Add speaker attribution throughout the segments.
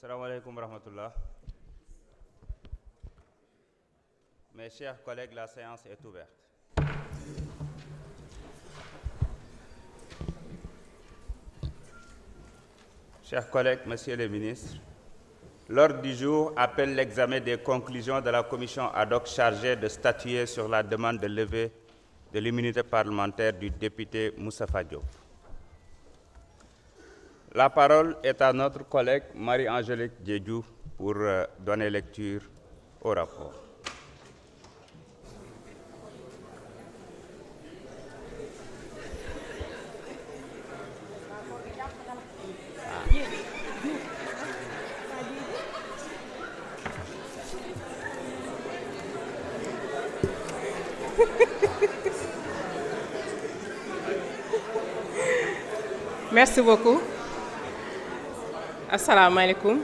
Speaker 1: Assalamu alaikum wa rahmatullah. Mes chers collègues, la séance est ouverte. Chers collègues, Monsieur le ministre, l'ordre du jour appelle l'examen des conclusions de la commission ad hoc chargée de statuer sur la demande de levée de l'immunité parlementaire du député Moustapha Diop. La parole est à notre collègue Marie-Angélique Diédhiou pour donner lecture au rapport.
Speaker 2: Merci beaucoup. Assalamu alaikum.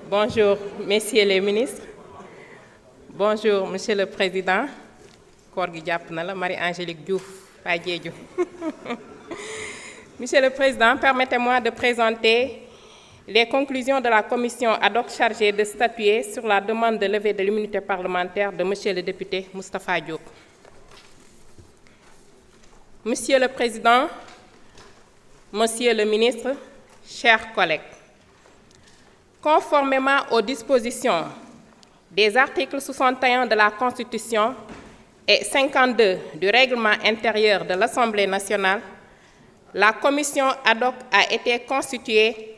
Speaker 2: Bonjour, messieurs les ministres. Bonjour, monsieur le président. Marie-Angélique Diédhiou. Monsieur le président, permettez-moi de présenter les conclusions de la commission ad hoc chargée de statuer sur la demande de levée de l'immunité parlementaire de monsieur le député Moustapha Diop. Monsieur le président, monsieur le ministre, chers collègues, conformément aux dispositions des articles 61 de la Constitution et 52 du règlement intérieur de l'Assemblée nationale, la commission ad hoc a été constituée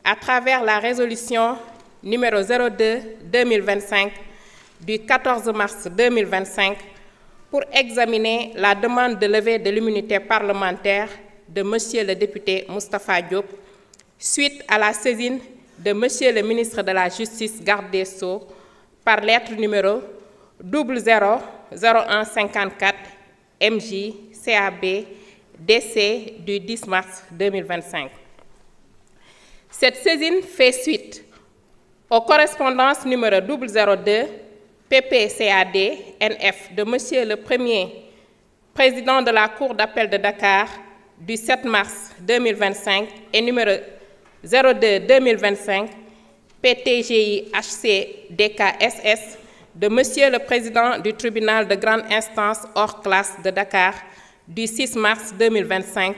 Speaker 2: à travers la résolution numéro 02-2025 du 14 mars 2025 pour examiner la demande de levée de l'immunité parlementaire de monsieur le député Moustapha Diop suite à la saisine de monsieur le ministre de la Justice garde des Sceaux par lettre numéro 000154 MJ CAB DC du 10 mars 2025. Cette saisine fait suite aux correspondances numéro 002 PPCAD NF de monsieur le premier président de la Cour d'appel de Dakar du 7 mars 2025 et numéro 02-2025 PTGI HC DKSS de monsieur le président du tribunal de grande instance hors classe de Dakar du 6 mars 2025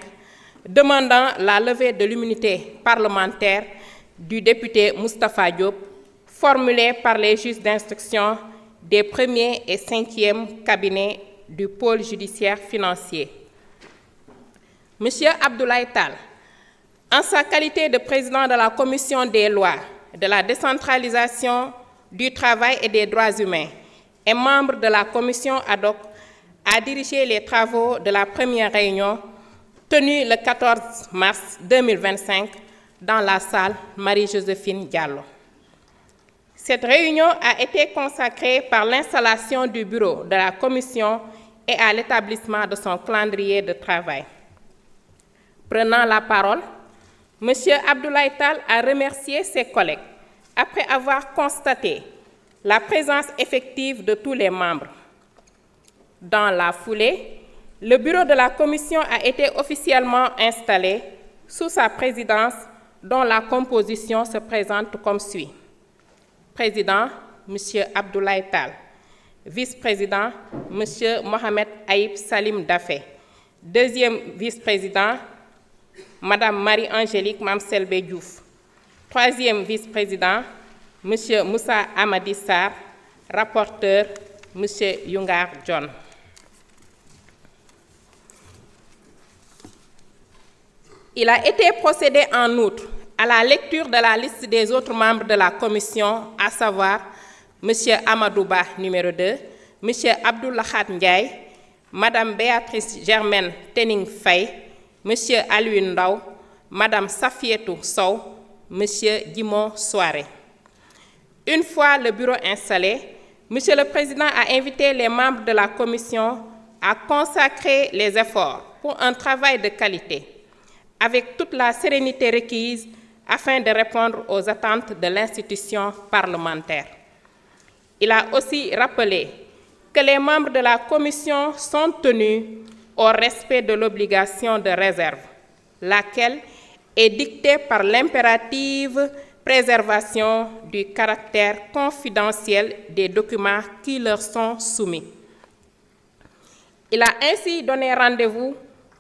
Speaker 2: demandant la levée de l'immunité parlementaire du député Moustapha Diop formulée par les juges d'instruction des 1er et 5e cabinets du pôle judiciaire financier. Monsieur Abdoulaye Tall, en sa qualité de président de la Commission des lois, de la décentralisation, du travail et des droits humains, et membre de la Commission ad hoc, a dirigé les travaux de la première réunion tenue le 14 mars 2025 dans la salle Marie-Joséphine Diallo. Cette réunion a été consacrée par l'installation du bureau de la Commission et à l'établissement de son calendrier de travail. Prenant la parole, M. Abdoulaye Tall a remercié ses collègues après avoir constaté la présence effective de tous les membres. Dans la foulée, le bureau de la commission a été officiellement installé sous sa présidence dont la composition se présente comme suit. Président, M. Abdoulaye Tall. Vice-président, M. Mohamed Aïb Salim Dafé. Deuxième vice-président, Madame Marie-Angélique Mamselbe Diouf. Troisième vice-président, M. Moussa Amadi Sarr. Rapporteur, M. Yungar John. Il a été procédé en outre à la lecture de la liste des autres membres de la commission, à savoir M. Amadouba, numéro 2, M. Abdoulahat Ndiaye, Mme Béatrice Germaine Tening Faye, M. Alioune Ndaw, Mme Safietou Sow, M. Guimond Soare. Une fois le bureau installé, M. le Président a invité les membres de la commission à consacrer les efforts pour un travail de qualité, avec toute la sérénité requise afin de répondre aux attentes de l'institution parlementaire. Il a aussi rappelé que les membres de la commission sont tenus au respect de l'obligation de réserve, laquelle est dictée par l'impérative préservation du caractère confidentiel des documents qui leur sont soumis. Il a ainsi donné rendez-vous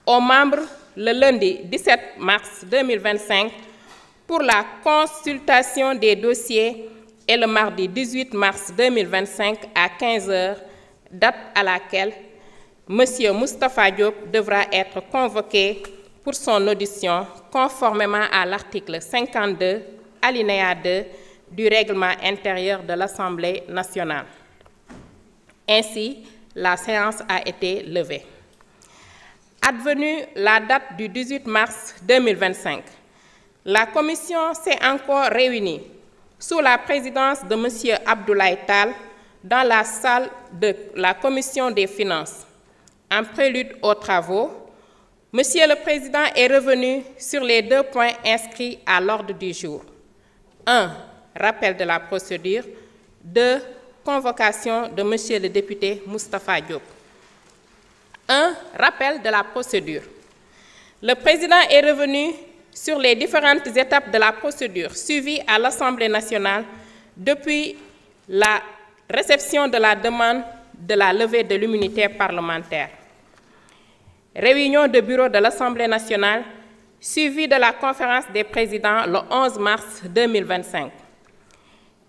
Speaker 2: aux membres le lundi 17 mars 2025 pour la consultation des dossiers et le mardi 18 mars 2025 à 15 h, date à laquelle M. Moustapha Diop devra être convoqué pour son audition conformément à l'article 52, alinéa 2 du règlement intérieur de l'Assemblée nationale. Ainsi, la séance a été levée. Advenue la date du 18 mars 2025, la commission s'est encore réunie sous la présidence de M. Abdoulaye Tall dans la salle de la commission des finances. En prélude aux travaux, Monsieur le Président est revenu sur les 2 points inscrits à l'ordre du jour. 1. Rappel de la procédure. 2. Convocation de Monsieur le député Moustapha Diop. 1. Rappel de la procédure. Le Président est revenu sur les différentes étapes de la procédure suivie à l'Assemblée nationale depuis la réception de la demande de la levée de l'immunité parlementaire. Réunion de bureau de l'Assemblée nationale suivie de la conférence des présidents le 11 mars 2025.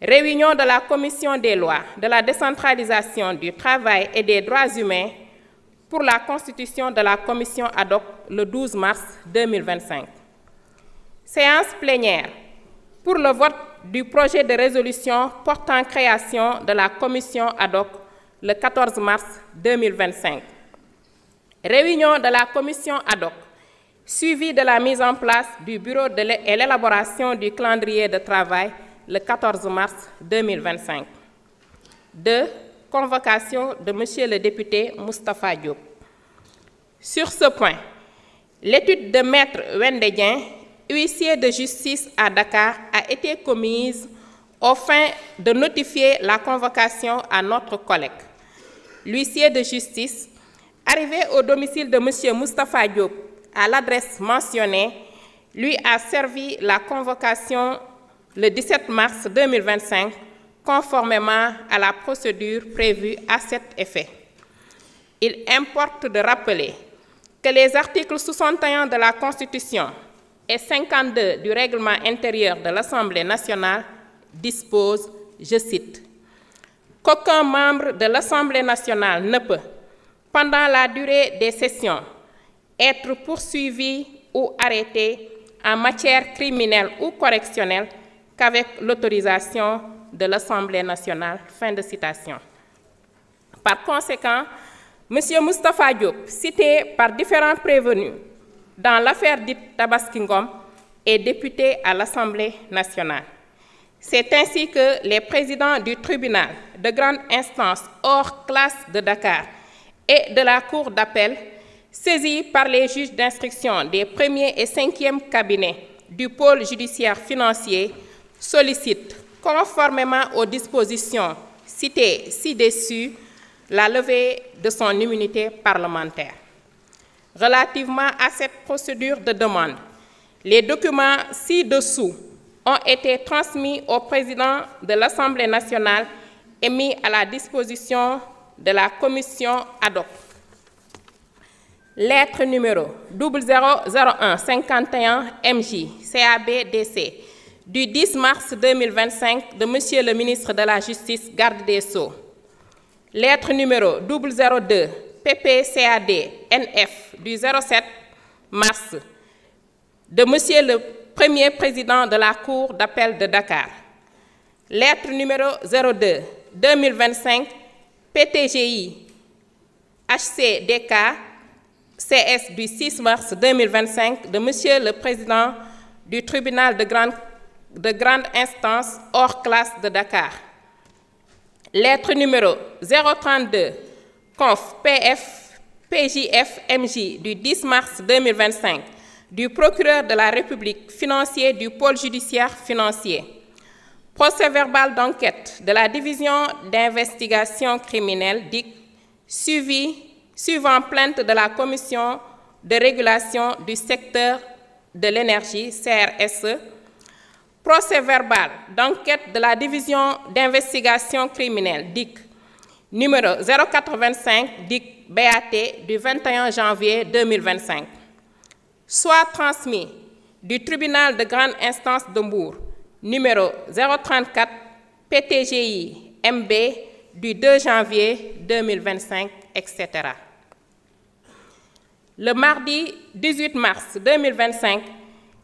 Speaker 2: Réunion de la commission des lois, de la décentralisation du travail et des droits humains pour la constitution de la commission ad hoc le 12 mars 2025. Séance plénière pour le vote du projet de résolution portant création de la commission ad hoc le 14 mars 2025. Réunion de la commission ad hoc, suivie de la mise en place du bureau et l'élaboration du calendrier de travail le 14 mars 2025. 2. Convocation de M. le député Moustapha Diop. Sur ce point, l'étude de Maître Wendedien, huissier de justice à Dakar, a été commise aux fins de notifier la convocation à notre collègue. L'huissier de justice, arrivé au domicile de M. Moustapha Diop à l'adresse mentionnée, lui a servi la convocation le 17 mars 2025, conformément à la procédure prévue à cet effet. Il importe de rappeler que les articles 61 de la Constitution et 52 du règlement intérieur de l'Assemblée nationale disposent, je cite, « qu'aucun membre de l'Assemblée nationale ne peut, pendant la durée des sessions, être poursuivi ou arrêté en matière criminelle ou correctionnelle qu'avec l'autorisation de l'Assemblée nationale. » Fin de citation. Par conséquent, M. Moustapha Diop, cité par différents prévenus dans l'affaire dite Tabaski Ngom, est député à l'Assemblée nationale. C'est ainsi que les présidents du tribunal de grande instance hors classe de Dakar et de la Cour d'appel, saisis par les juges d'instruction des 1er et 5e cabinets du pôle judiciaire financier, sollicitent, conformément aux dispositions citées ci-dessus, la levée de son immunité parlementaire. Relativement à cette procédure de demande, les documents ci-dessous ont été transmis au président de l'Assemblée nationale et mis à la disposition de la commission ad hoc. Lettre numéro 000151 MJ CABDC du 10 mars 2025 de Monsieur le ministre de la Justice, garde des Sceaux. Lettre numéro 002 PPCAD NF du 07 mars de Monsieur le Premier président de la Cour d'appel de Dakar. Lettre numéro 02 2025 PTGI HCDK CS du 6 mars 2025 de Monsieur le Président du tribunal de grande instance hors classe de Dakar. Lettre numéro 032 Conf PF PJF MJ du 10 mars 2025 du procureur de la République financier du pôle judiciaire financier. Procès-verbal d'enquête de la division d'investigation criminelle DIC suivant plainte de la commission de régulation du secteur de l'énergie, CRSE, procès verbal d'enquête de la division d'investigation criminelle, DIC, numéro 0425, DIC BAT, du 21 janvier 2025, soit transmis du tribunal de grande instance de Mbour, numéro 034, PTGI, MB, du 2 janvier 2025, etc. Le mardi 18 mars 2025,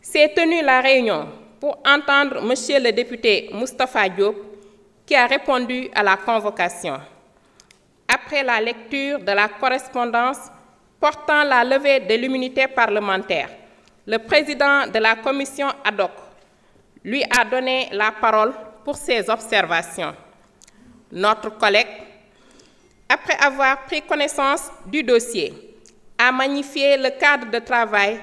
Speaker 2: s'est tenue la réunion pour entendre Monsieur le député Moustapha Diop, qui a répondu à la convocation. Après la lecture de la correspondance portant la levée de l'immunité parlementaire, le président de la commission ad hoc lui a donné la parole pour ses observations. Notre collègue, après avoir pris connaissance du dossier, a magnifié le cadre de travail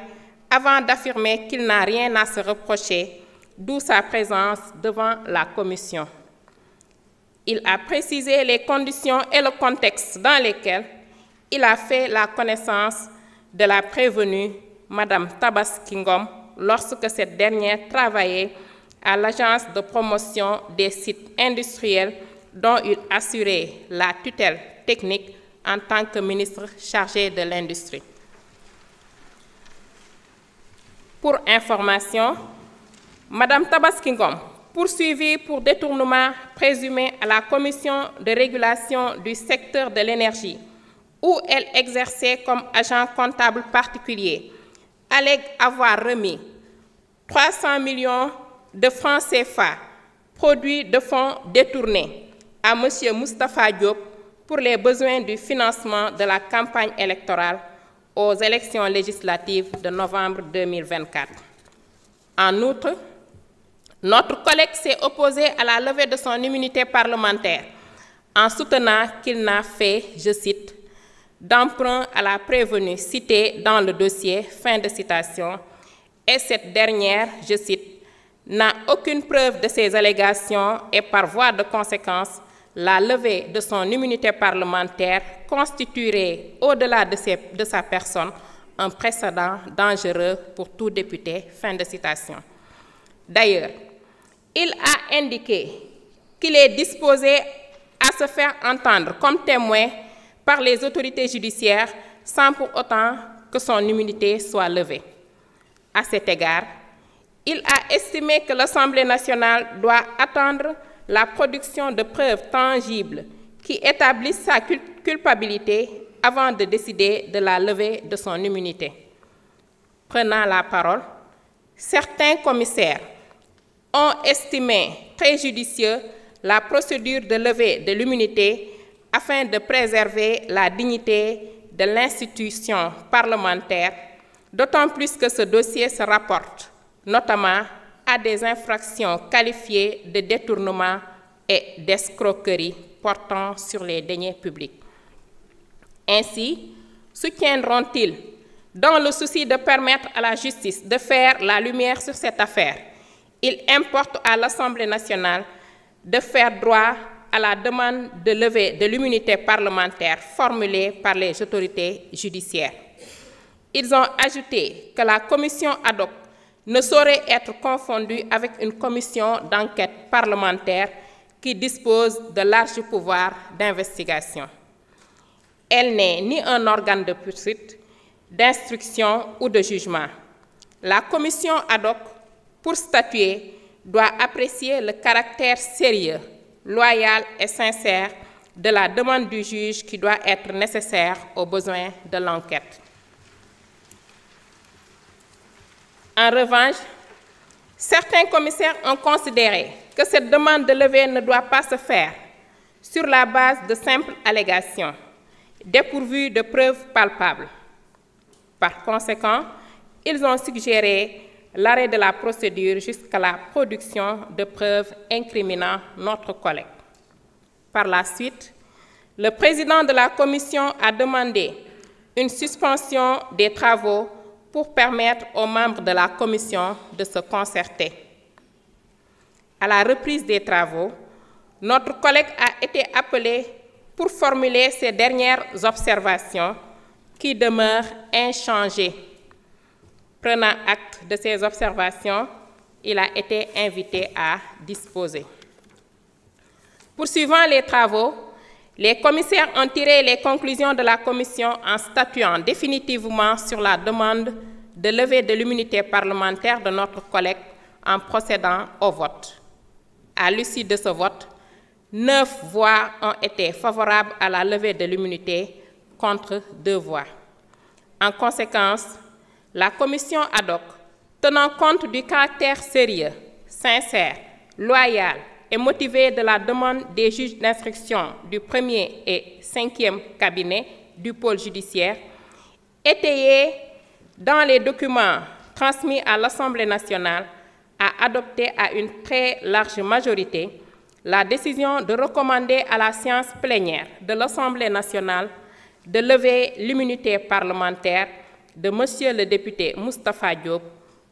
Speaker 2: avant d'affirmer qu'il n'a rien à se reprocher, d'où sa présence devant la commission. Il a précisé les conditions et le contexte dans lesquels il a fait la connaissance de la prévenue, Madame Tabaski Ngom, lorsque cette dernière travaillait à l'agence de promotion des sites industriels dont il assurait la tutelle technique en tant que ministre chargé de l'industrie. Pour information, Madame Tabaski Ngom, poursuivie pour détournement présumé à la Commission de régulation du secteur de l'énergie, où elle exerçait comme agent comptable particulier, allègue avoir remis 300 millions de francs CFA, produits de fonds détournés, à M. Moustapha Diop pour les besoins du financement de la campagne électorale aux élections législatives de novembre 2024. En outre, notre collègue s'est opposé à la levée de son immunité parlementaire en soutenant qu'il n'a fait, je cite, d'emprunt à la prévenue citée dans le dossier, fin de citation, et cette dernière, je cite, n'a aucune preuve de ces allégations et par voie de conséquence, la levée de son immunité parlementaire constituerait, au-delà de sa personne, un précédent dangereux pour tout député, fin de citation. D'ailleurs, il a indiqué qu'il est disposé à se faire entendre comme témoin par les autorités judiciaires sans pour autant que son immunité soit levée. À cet égard, il a estimé que l'Assemblée nationale doit attendre la production de preuves tangibles qui établissent sa culpabilité avant de décider de la levée de son immunité. Prenant la parole, certains commissaires ont estimé très judicieux la procédure de levée de l'immunité afin de préserver la dignité de l'institution parlementaire, d'autant plus que ce dossier se rapporte notamment à des infractions qualifiées de détournement et d'escroquerie portant sur les deniers publics. Ainsi, soutiendront-ils, dans le souci de permettre à la justice de faire la lumière sur cette affaire, il importe à l'Assemblée nationale de faire droit à la demande de levée de l'immunité parlementaire formulée par les autorités judiciaires. Ils ont ajouté que la commission ad hoc ne saurait être confondue avec une commission d'enquête parlementaire qui dispose de larges pouvoirs d'investigation. Elle n'est ni un organe de poursuite, d'instruction ou de jugement. La commission ad hoc, pour statuer, doit apprécier le caractère sérieux, loyal et sincère de la demande du juge qui doit être nécessaire aux besoins de l'enquête. En revanche, certains commissaires ont considéré que cette demande de levée ne doit pas se faire sur la base de simples allégations, dépourvues de preuves palpables. Par conséquent, ils ont suggéré l'arrêt de la procédure jusqu'à la production de preuves incriminant notre collègue. Par la suite, le président de la commission a demandé une suspension des travaux pour permettre aux membres de la commission de se concerter. À la reprise des travaux, notre collègue a été appelé pour formuler ses dernières observations qui demeurent inchangées. Prenant acte de ces observations, il a été invité à disposer. Poursuivant les travaux, les commissaires ont tiré les conclusions de la commission en statuant définitivement sur la demande de levée de l'immunité parlementaire de notre collègue en procédant au vote. À l'issue de ce vote, 9 voix ont été favorables à la levée de l'immunité contre 2 voix. En conséquence, la commission ad hoc, tenant compte du caractère sérieux, sincère, loyal et motivé de la demande des juges d'instruction du 1er et 5e cabinet du pôle judiciaire, étayé dans les documents transmis à l'Assemblée nationale, a adopté à une très large majorité la décision de recommander à la séance plénière de l'Assemblée nationale de lever l'immunité parlementaire de Monsieur le député Moustapha Diop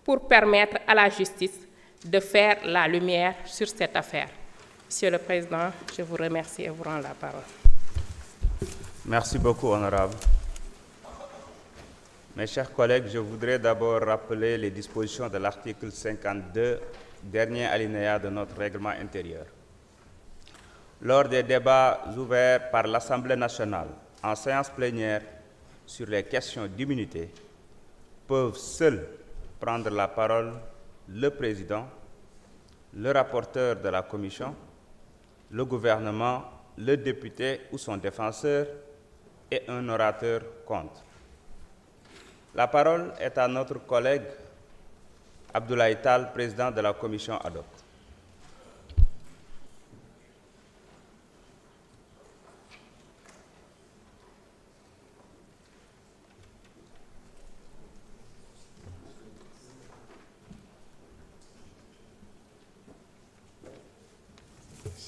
Speaker 2: pour permettre à la justice de faire la lumière sur cette affaire. Monsieur le Président, je vous remercie et vous rends la parole.
Speaker 1: Merci beaucoup, honorable. Mes chers collègues, je voudrais d'abord rappeler les dispositions de l'article 52, dernier alinéa de notre règlement intérieur. Lors des débats ouverts par l'Assemblée nationale en séance plénière sur les questions d'immunité, peuvent seuls prendre la parole le président, le rapporteur de la commission, le gouvernement, le député ou son défenseur et un orateur contre. La parole est à notre collègue Abdoulaye Tall, président de la commission ad hoc.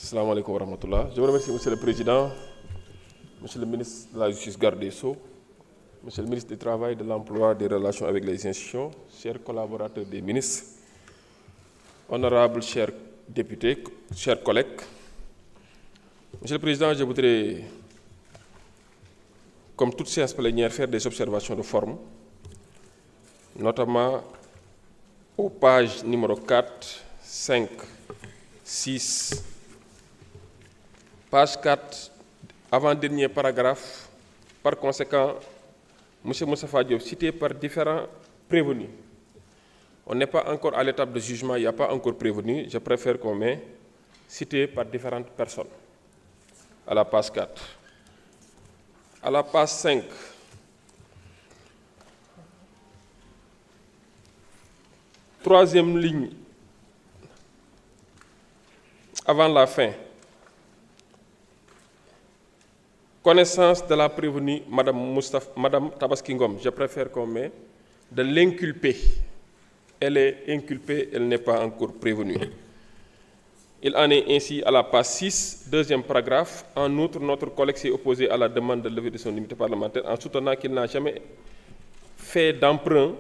Speaker 3: Assalamu alaikum wa rahmatullah. Je vous remercie, Monsieur le Président, Monsieur le ministre de la Justice, garde des Sceaux, Monsieur le ministre du Travail, de l'Emploi, des Relations avec les institutions, chers collaborateurs des ministres, honorables chers députés, chers collègues. Monsieur le Président, je voudrais, comme toute séance plénière, faire des observations de forme, notamment aux pages numéro 4, 5, 6, page 4, avant-dernier paragraphe. Par conséquent, M. Moustapha Diop, cité par différents prévenus. On n'est pas encore à l'étape de jugement, il n'y a pas encore prévenu. Je préfère qu'on mette cité par différentes personnes. À la page 4. À la page 5. Troisième ligne, avant la fin. Connaissance de la prévenue, Madame Tabaski Ngom, je préfère qu'on mette de l'inculpé. Elle est inculpée, elle n'est pas encore prévenue. Il en est ainsi à la page 6, deuxième paragraphe. En outre, notre collègue s'est opposé à la demande de levée de son immunité parlementaire en soutenant qu'il n'a jamais fait d'emprunt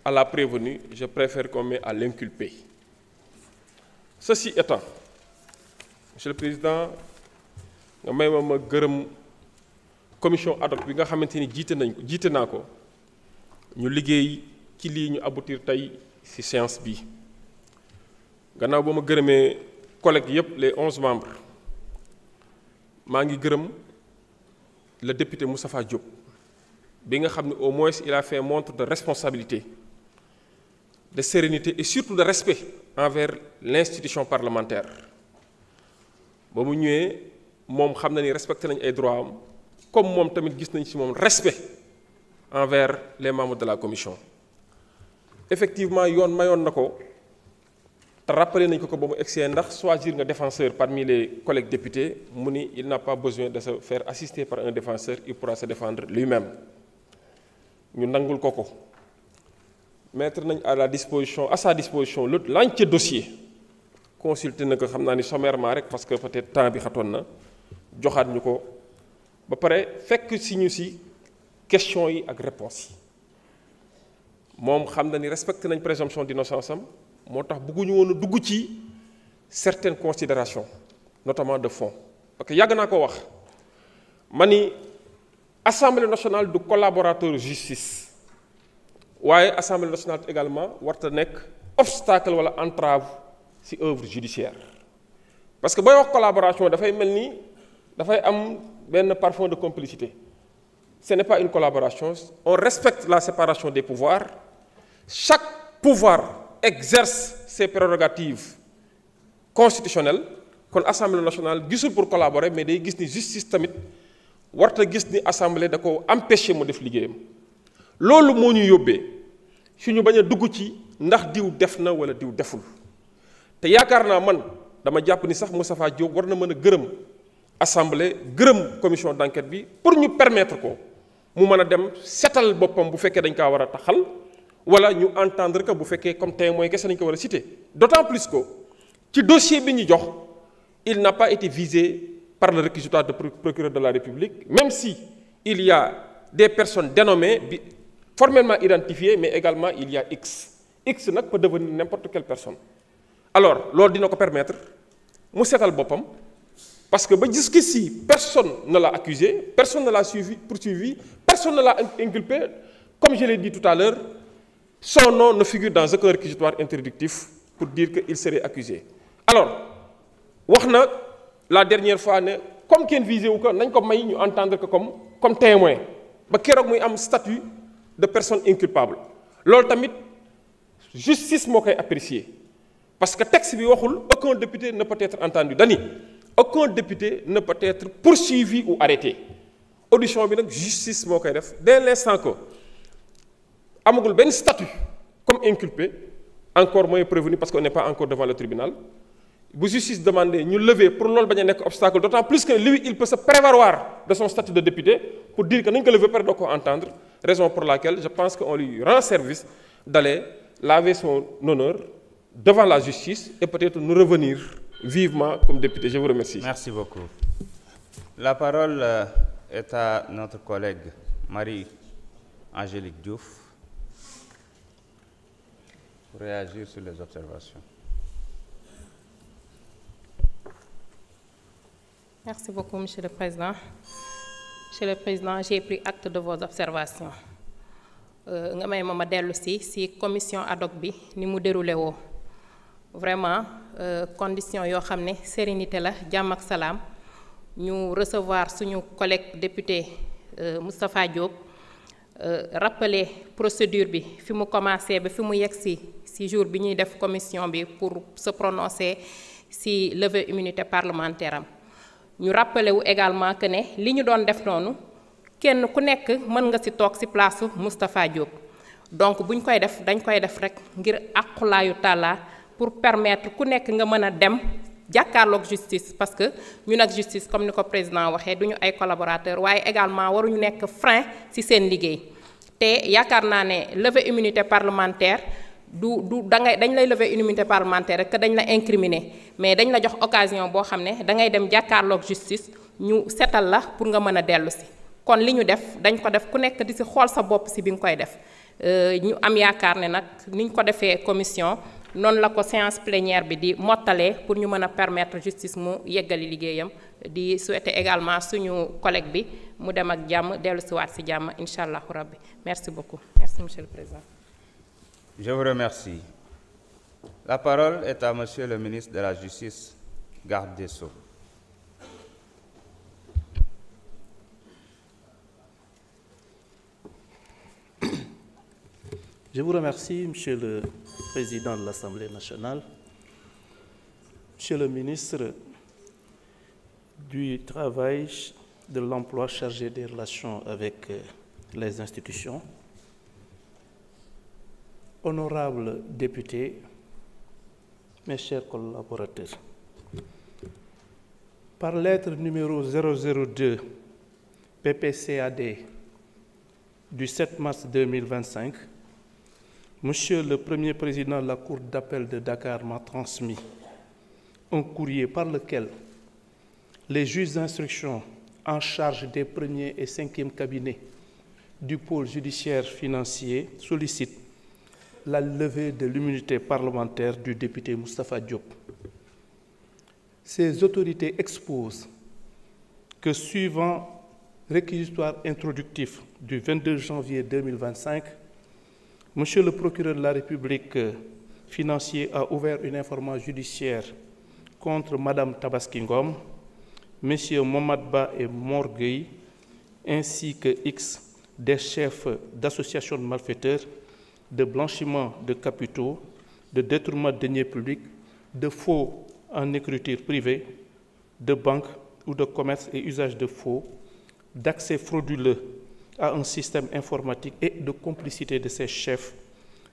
Speaker 3: à la prévenue. Je préfère qu'on mette à l'inculpé. Ceci étant, Monsieur le Président, nga may ma gërëm commission ad hoc bi nga xamante ni jiite naa ko ñu liggéey ci lii ñu aboutir tey ci séance bi gannaaw ba ma gërëmee collègues yépp les 11 membres maa ngi gërëm le député Moustapha Diop bi nga xam ne au moins il a fait montre de responsabilité, de sérénité et surtout de respect envers l'institution parlementaire. ba mu ñëwee moom xam na ni respecté nañ ay droits am comme moom tamit gis nañ ci moom respect envers les membres de la commission. Effectivement yoon mayoon na ko te rappelé nañ ko ba mu egsee ndax choisir nga défenseur parmi les collègues députés mu ni il n'a pas besoin de se faire assister par un défenseur, il pourra se défendre lui-même. ñu nangul ko ko mettre nañ à sa disposition l'entier dossier. Consulté na ko xam naa ni sommairement rek parce que peut-être temps bi xatoon na joxaat ñu ko ba pare fekk si ñu si questions yi ak réponses yi moom xam na ni respecté nañ présomption d'innocence am moo tax bëgguñu woon a dugg ci certaines considérations notamment de fond parce que yàgg naa ko wax ma ni Assemblée nationale du collaborateur justice waaye Assemblée nationale également warta nekk obstacle wala entrave ci œuvre judiciaire parce que booy wax collaboration dafay mel ni dafay am benn parfum de complicité. Ce n'est pas une collaboration, on respecte la séparation des pouvoirs. Chaque pouvoir exerce ses prérogatives constitutionnelles. Kon Assemblée nationale gisul pour collaborer mais day gis ni justice tamit warta gis ni assemblée da ko empêcher mu def liggéeyam. Loolu moo ñu yóbbee suñu bañ a dugg ci ndax diw def na wala diw deful te yaakaar naa man dama jàpp ni sax Moustapha Diop war na mën a gërëm assemblée gërëm commission d'enquête bi pour ñu permettre ko mu mën a dem setal boppam bu fekkee dañ kaa war a taxal wala ñu entendre que bu fekkee comme témoin kese dañ ko war a citer d'autant plus que ci dossier bi ñu jox il n'a pas été visé par le réquisitoire de procureur de la République même si il y a des personnes dénommées formellement identifiées mais également il y a X nag peut devenir n'importe quelle personne alors loolu dina ko permettre mu setal boppam parce que ba jusqu'ici personne ne l'a accusé personne ne l'a poursuivi personne ne l'a inculpé comme je l'ai dit tout à l'heure son nom ne figure dans aucun réquisitoire interdictif pour dire qu'il serait accusé alors wax na la dernière fois ne comme kenn visé wu ko nañ ko may ñu entendre que comme témoin ba keroog muy am statut de personne inculpable loolu tamit justice moo koy apprécier parce que texte bi waxul aucun député ne peut être entendu dani aucun député ne peut être poursuivi ou arrêté audition bi nag justice moo koy def dès l'instant que amagul benn statut comme inculpé encore moins prévenu parce qu'on n'est pas encore devant le tribunal bu justice demandé ñu lever pour loolu bañ a nekk obstacle d'autant plus que lui il peut se prévaloir de son statut de député pour dire que nañ ko lever pare doo ko entendre raison pour laquelle je pense qu'on lui rend service d'aller laver son honneur devant la justice et peut-être nous revenir vivement comme député. Je vous remercie.
Speaker 1: Merci beaucoup. La parole est à notre collègue Marie-Angélique Diouf pour réagir sur les observations.
Speaker 2: Merci beaucoup, Monsieur le Président. Monsieur le Président, j'ai pris acte de vos observations. Nga may ma dellu si commission ad hoc bi ni mu déroulé woo vraiment condition yoo xam ne sérénité la jàmm ak salaam ñu recevoir suñu collègue député Moustapha Diop rappeler procédure bi fi mu commencé ba fi mu yegg si jour bi ñuy def commission bi pour se prononcer si levée immunité parlementaire am ñu rappeler wu également que ne li ñu doon def noonu kenn ku nekk mën nga ci toog ci place Moustapha Diop donc buñ koy def dañ koy def rek ngir aqulaayu tàllaa pour permettre ku nekk nga mën a dem jàkkaarloog justice parce que ñun ak justice comme ni ko président waxee duñu ay collaborateurs waaye également waruñu nekk frein ci seen liggéey te yaakaar naa ne levée immunité parlementaire dañ lay lever immunité parlementaire rek que dañ la incriminer mais dañ la jox occasion boo xam ne dangay dem jàkkaarloog justice ñu setal la pour nga mën a dellu si kon li ñu def dañ ko def ku nekk di si xool sa bopp si bi nga koy def ñu am yaakaar ne nag niñ ko defee commission noonu la ko séance plénière bi di mottalee pour ñu mën a permettre justice mu yeggali liggéeyam di souhaiter également suñu collègue bi mu dem ak jàmm dellu si waat si jàmm incha allahu rabbi merci beaucoup merci monsieur le président.
Speaker 1: Je vous remercie. La parole est à monsieur le ministre de la Justice, garde des Sceaux.
Speaker 4: Je vous remercie, Monsieur le Président de l'Assemblée nationale, Monsieur le ministre du Travail, de l'Emploi chargé des relations avec les institutions, honorables députés, mes chers collaborateurs. Par lettre numéro 002 PPCAD du 7 mars 2025, Monsieur le Premier Président de la Cour d'appel de Dakar m'a transmis un courrier par lequel les juges d'instruction en charge des premiers et cinquièmes cabinets du pôle judiciaire financier sollicitent la levée de l'immunité parlementaire du député Moustapha Diop. Ces autorités exposent que suivant réquisitoire introductif du 22 janvier 2025, Monsieur le procureur de la République financier a ouvert une information judiciaire contre Madame Tabaski Ngom, Messieurs Mohamed Ba et Mor Gueye, ainsi que X des chefs d'associations de malfaiteurs, de blanchiment de capitaux, de détournement de deniers publics, de faux en écriture privée, de banque ou de commerce et usage de faux, d'accès frauduleux à un système informatique et de complicité de ces chefs,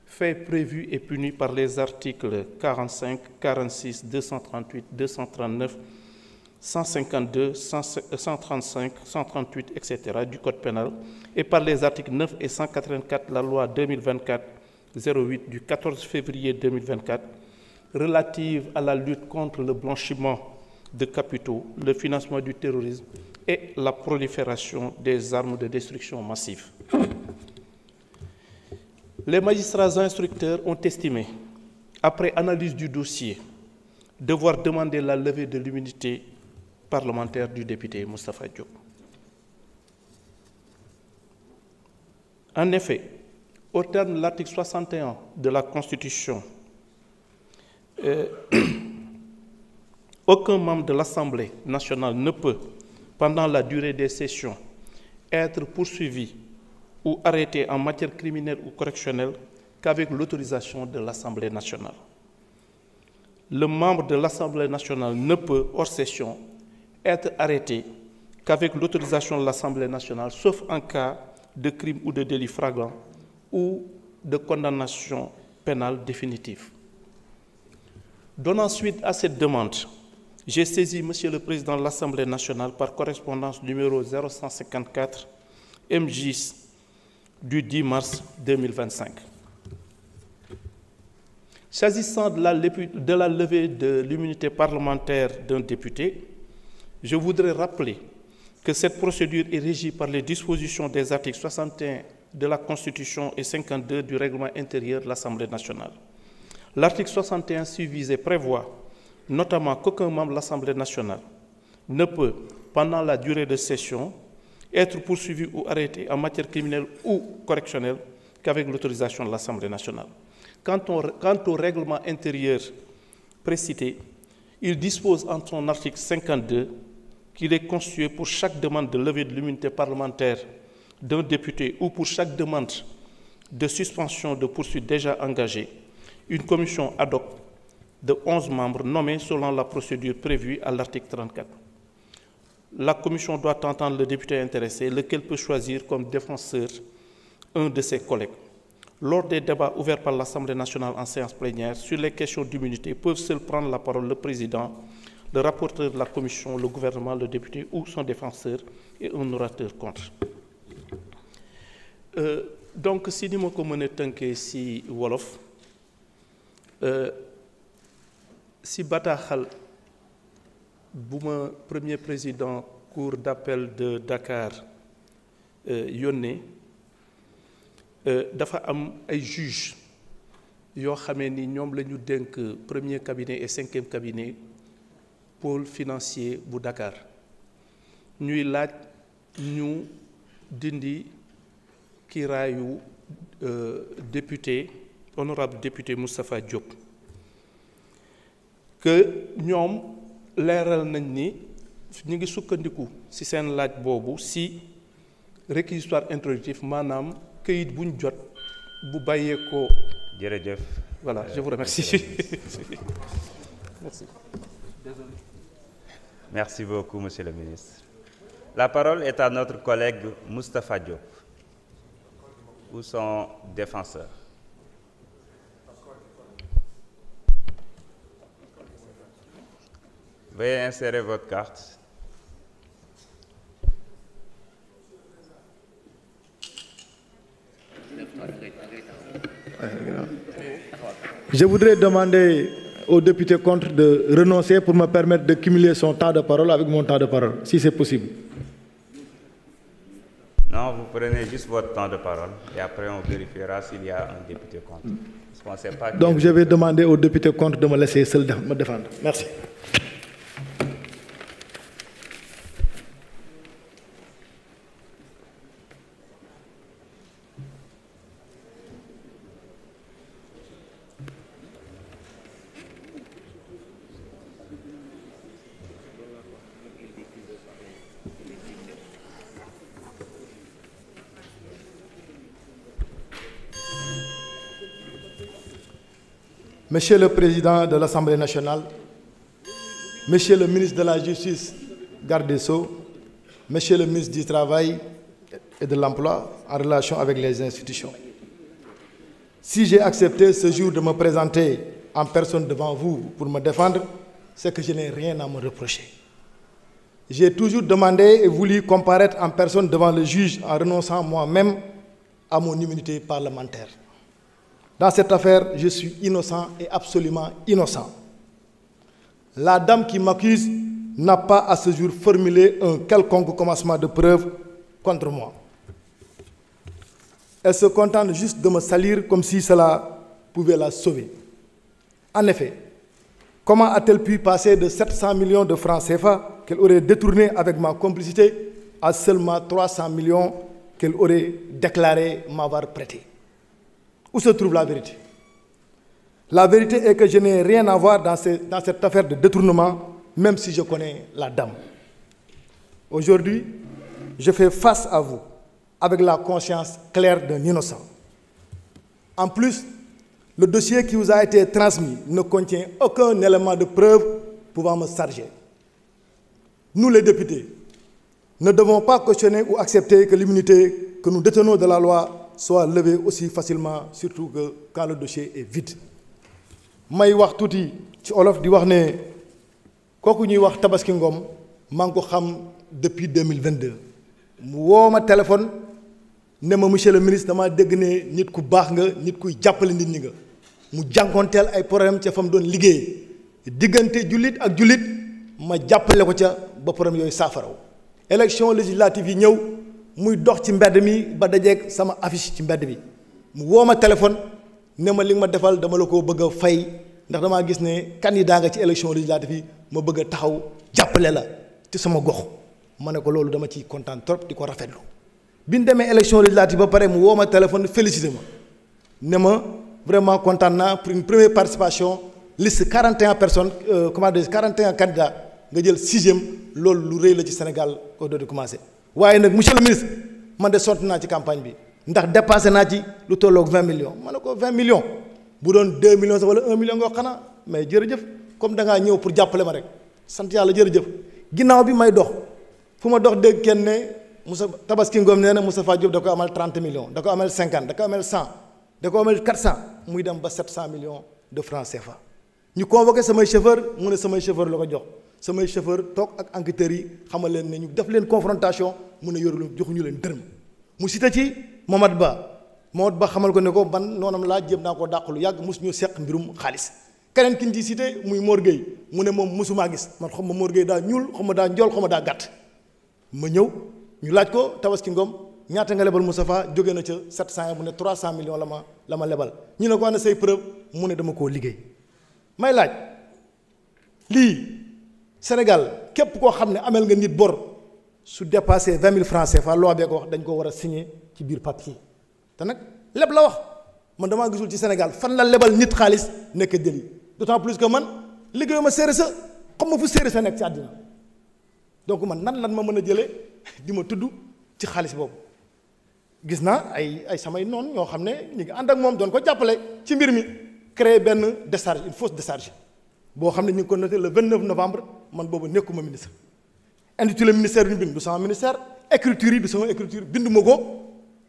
Speaker 4: faits prévus et punis par les articles 45, 46, 238, 239, 152, 135, 138, etc. du Code pénal et par les articles 9 et 184 de la loi 2024-08 du 14 février 2024 relative à la lutte contre le blanchiment de capitaux, le financement du terrorisme et la prolifération des armes de destruction massive. Les magistrats instructeurs ont estimé, après analyse du dossier, devoir demander la levée de l'immunité parlementaire du député Moustapha Diop. En effet, au terme de l'article 61 de la Constitution, aucun membre de l'Assemblée nationale ne peut, pendant la durée des sessions, être poursuivi ou arrêté en matière criminelle ou correctionnelle qu'avec l'autorisation de l'Assemblée nationale. Le membre de l'Assemblée nationale ne peut, hors session, être arrêté qu'avec l'autorisation de l'Assemblée nationale, sauf en cas de crime ou de délit flagrant ou de condamnation pénale définitive. Donnant suite à cette demande, j'ai saisi Monsieur le Président de l'Assemblée nationale par correspondance numéro 0154 MJ du 10 mars 2025. S'agissant de la levée de l'immunité parlementaire d'un député, je voudrais rappeler que cette procédure est régie par les dispositions des articles 61 de la Constitution et 52 du règlement intérieur de l'Assemblée nationale. L'article 61 suivisé prévoit notamment qu'aucun membre de l'Assemblée nationale ne peut, pendant la durée de session, être poursuivi ou arrêté en matière criminelle ou correctionnelle qu'avec l'autorisation de l'Assemblée nationale. Quant au règlement intérieur précité, il dispose en son article 52 qu'il est constitué pour chaque demande de levée de l'immunité parlementaire d'un député ou pour chaque demande de suspension de poursuite déjà engagée, une commission ad hoc de 11 membres nommés selon la procédure prévue à l'article 34. La commission doit entendre le député intéressé, lequel peut choisir comme défenseur un de ses collègues. Lors des débats ouverts par l'Assemblée nationale en séance plénière sur les questions d'immunité, peuvent seuls prendre la parole le président, le rapporteur de la commission, le gouvernement, le député ou son défenseur et un orateur contre. Donc, si nous avons tanké si Wolof, si bataaxal bu ma premier président cour d'appel de Dakar yónnee dafa am ay juges yoo xamee ni ñoom la ñu dénk premier cabinet et 5e cabinet pôle financier bu Dakar ñuy laaj ñu dindi kiiraayu député honorable député Moustapha Diop que ñoom leeral nañ ni ñu ngi sukkandiku ci seen laaj boobu ci réquisitoire introductif maanaam këyit bu ñu jot bu bàyyeekoo.
Speaker 1: jërëjëf.
Speaker 4: Voilà, je vous remercie. Merci.
Speaker 1: Désolé. Merci beaucoup, Monsieur le ministre. La parole est à notre collègue Moustapha Diop, ou son défenseur. Veuillez insérer votre carte.
Speaker 5: Je voudrais demander au député contre de renoncer pour me permettre de cumuler son temps de parole avec mon temps de parole, si c'est possible.
Speaker 1: Non, vous prenez juste votre temps de parole et après on vérifiera s'il y a un député contre. Parce qu'on sait pas.
Speaker 5: Donc je vais demander au député contre de me laisser seul me défendre. Merci. Monsieur le Président de l'Assemblée nationale, Monsieur le ministre de la Justice, garde des Sceaux, Monsieur le ministre du Travail et de l'Emploi en relation avec les institutions. Si j'ai accepté ce jour de me présenter en personne devant vous pour me défendre, c'est que je n'ai rien à me reprocher. J'ai toujours demandé et voulu comparaître en personne devant le juge en renonçant moi-même à mon immunité parlementaire. Dans cette affaire, je suis innocent et absolument innocent. La dame qui m'accuse n'a pas à ce jour formulé un quelconque commencement de preuve contre moi. Elle se contente juste de me salir comme si cela pouvait la sauver. En effet, comment a-t-elle pu passer de 700 millions de francs CFA qu'elle aurait détournés avec ma complicité à seulement 300 millions qu'elle aurait déclaré m'avoir prêté? Où se trouve la vérité? La vérité est que je n'ai rien à voir dans cette affaire de détournement, même si je connais la dame. Aujourd'hui, je fais face à vous avec la conscience claire d'un innocent. En plus, le dossier qui vous a été transmis ne contient aucun élément de preuve pouvant me charger. Nous, les députés, ne devons pas cautionner ou accepter que l'immunité que nous détenons de la loi soit levée aussi facilement, surtout que quand le dossier est vide. may wax tuuti ci olof di wax ne kooku ñuy wax Tabaski Ngom maa ngi ko xam depuis 2022 mu woo ma téléphone ne ma monsieur le ministre dama dégg ne nit ku baax nga nit kuy jàppale nit ñi nga mu jànkoonteel ay problème ca fa mu doon liggéey diggante jullit ak jullit ma jàppale ko ca ba problème yooyu saafaraw élection législative yi ñëw muy dox ci mbedd mi ba dajeeg sama affiche ci mbedd bi mu woo ma téléphone ne ma li nga ma defal dama la ko bëgg a fay ndax damaa gis ne candidat nga ci élection législative yi ma bëgg a taxaw jàppale la ci sama gox ma ne ko loolu dama ciy kontaan trop di ko rafetlu bi ñu demee élection législative ba pare mu woo ma téléphone félicité ma ne ma vraiment kontaan naa pour une première participation liste 41 personnes comment dire 41 candidats nga jël 6e loolu lu rëy la ci Sénégal ko dootu commencé waaye nag monsieur le ministre man de sont naa ci campagne bi ndax dépassé naa ci lu tolloog 20 millions ma ne ko 20 millions bu doon 2 millions sax wala 1 million nga xanaa mais jërëjëf comme da ngaa ñëw pour jàppale ma rek sant yàlla jërëjëf ginnaaw bi may dox fu ma dox dégg kenn ne Moussa Tabaski Ngom nee na Moustapha Diop da ko amal 30 millions da ko amal 50 da ko amal 100 da ko amal 400 muy dem ba 700 millions de francs CFA ñu convoqué samay chauffeur mu ne samay chauffeur la ko jox samay chauffeur toog ak enquêteurs yi xamal leen ne ñu def leen confrontation mu ne yoru joxuñu leen dërëm mu cité ci Mohamed Ba xamal ko ne ko ban noonam laa jéem naa ko dàqalu yàgg mosu ñu seq mbirum xaalis keneen ki ñu ci cité muy Mor Gueye mu ne moom mosumaa gis man xam ma Mor Gueye daa ñuul xam ma daa njool xam ma daa gàtt ma ñëw ñu laaj ko Tabaski Ngom ñaata nga lebal Moustapha jóge na ca 700 mu ne 300 millions la ma lebal ñu ne ko ana say preuve mu ne dama koo liggéey may laaj lii Sénégal képp koo xam ne amel nga nit bor su dépassé 20 000 francs CFA loi bee ko wax dañ ko war a signer ci biir papier te nag leb la wax man damaa gisul ci Sénégal fan la lebal nit xaalis nekk délit d'autant plus que man liggéeyuma séeré sa xam ma fu séeré sa nekk ci àddina donc man nan lan ma mën a jëlee di ma tudd ci xaalis boobu gis naa ay samay noonu ñoo xam ne ñu ngi ànd ak moom doon ko jàppale ci mbir mi créer benn décharge une fausse décharge boo xam ne ñu ngi ko noté le 29 novembre man boobu nekkuma ministre intitulé ministère bi ñu bind du sama ministère écriture yi du sama écriture bindu ma ko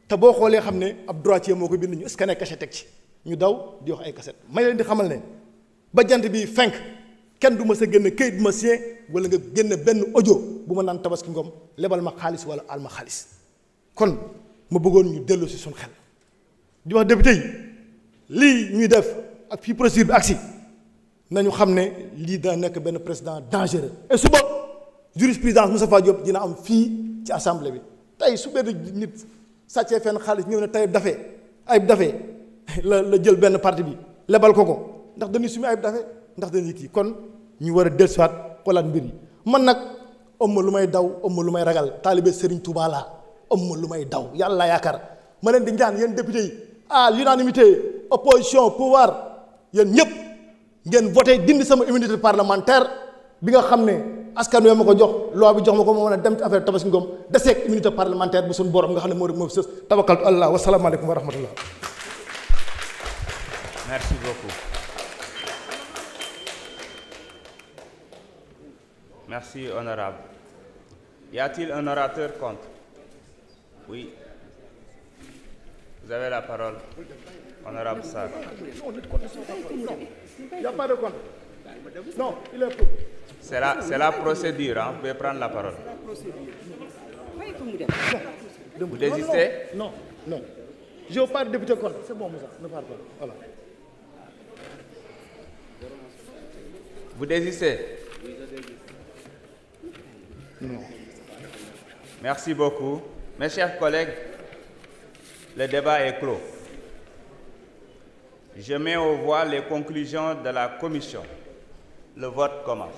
Speaker 5: te boo xoolee xam ne ab droitier moo ko bind ñu scanné cachet teg ci ñu daw di wax ay cassette may leen di xamal ne ba jant bi fenk kenn du ma sa génn këyit bu ma signé wala nga génn benn audio bu ma naan Tabaski Ngom lebal ma xaalis wala al ma xaalis kon ma bëggoon ñu dellu si suñu xel di wax député yi lii ñuy def ak fii procédure bi agsi nañu xam ne lii daa nekk benn président dangereux et suba jurisprudence Moustapha Diop dina am fii ci assemblée bi tey su benn nit sàccee fenn xaalis ñëw ne tey ayib dafee la jël benn parti bi lebal ko ndax dañuy sumi ayib dafee ndax dañuy kii kon ñu war a dellusiwaat xoolaat mbir yi man nag ëmma lu may daw ëmma lu may ragal taalibe Serigne Touba laa ëmma lu may daw yàlla laa yaakaar ma leen di ñaan yéen député yi à l'unanimité opposition pouvoir yéen ñëpp ngeen voté dindi sama immunité parlementaire bi nga xam ne askan wi ma ko jox loi bi jox ma ko ma mën a dem ci affaire Tabaski Ngom deseeg immunité parlementaire bu suñu borom nga xam ne moo sës tawakkaltu Allah wasalaamaaleykum wa rahmatullah.
Speaker 1: Merci beaucoup. Merci, honorable. Y a-t-il un orateur contre? Oui. Vous avez la parole, honorable Sarr.
Speaker 5: Non, il n'y a pas de contre. Non, il est pour.
Speaker 1: C'est la procédure, hein? Vous pouvez prendre la parole. Vous désistez?
Speaker 5: Non, non. Je veux pas de député contre. C'est bon, Moussa, ne parle pas. Voilà.
Speaker 1: Vous désistez?
Speaker 5: Non.
Speaker 1: Merci beaucoup. Mes chers collègues, le débat est clos. Je mets aux voix les conclusions de la commission. Le vote commence.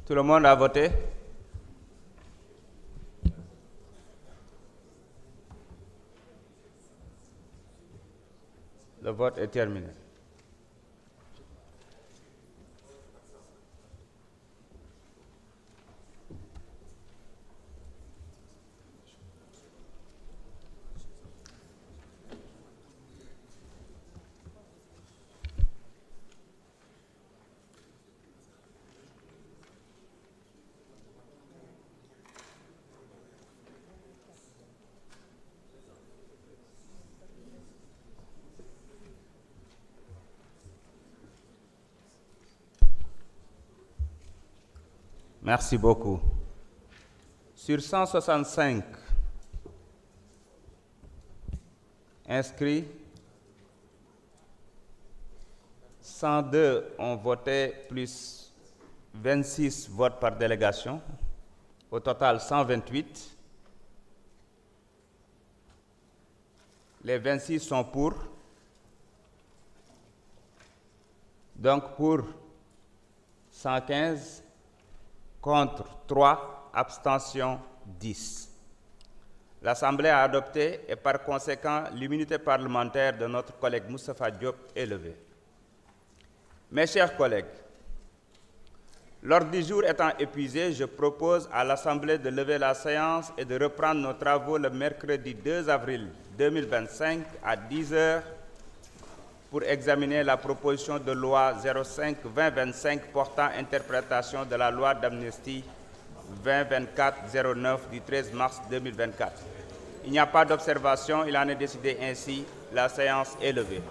Speaker 1: Tout le monde a voté? Le vote est terminé. Merci beaucoup. Sur 165 inscrits, 102 ont voté plus 26 votes par délégation. Au total, 128. Les 26 sont pour. Donc pour 115. Contre 3, abstention 10. L'Assemblée a adopté et par conséquent l'immunité parlementaire de notre collègue Moustapha Diop est levée. Mes chers collègues, l'ordre du jour étant épuisé, je propose à l'Assemblée de lever la séance et de reprendre nos travaux le mercredi 2 avril 2025 à 10 h pour examiner la proposition de loi 05-2025 portant interprétation de la loi d'amnistie 2024-09 du 13 mars 2024. Il n'y a pas d'observation, il en est décidé ainsi. La séance est levée.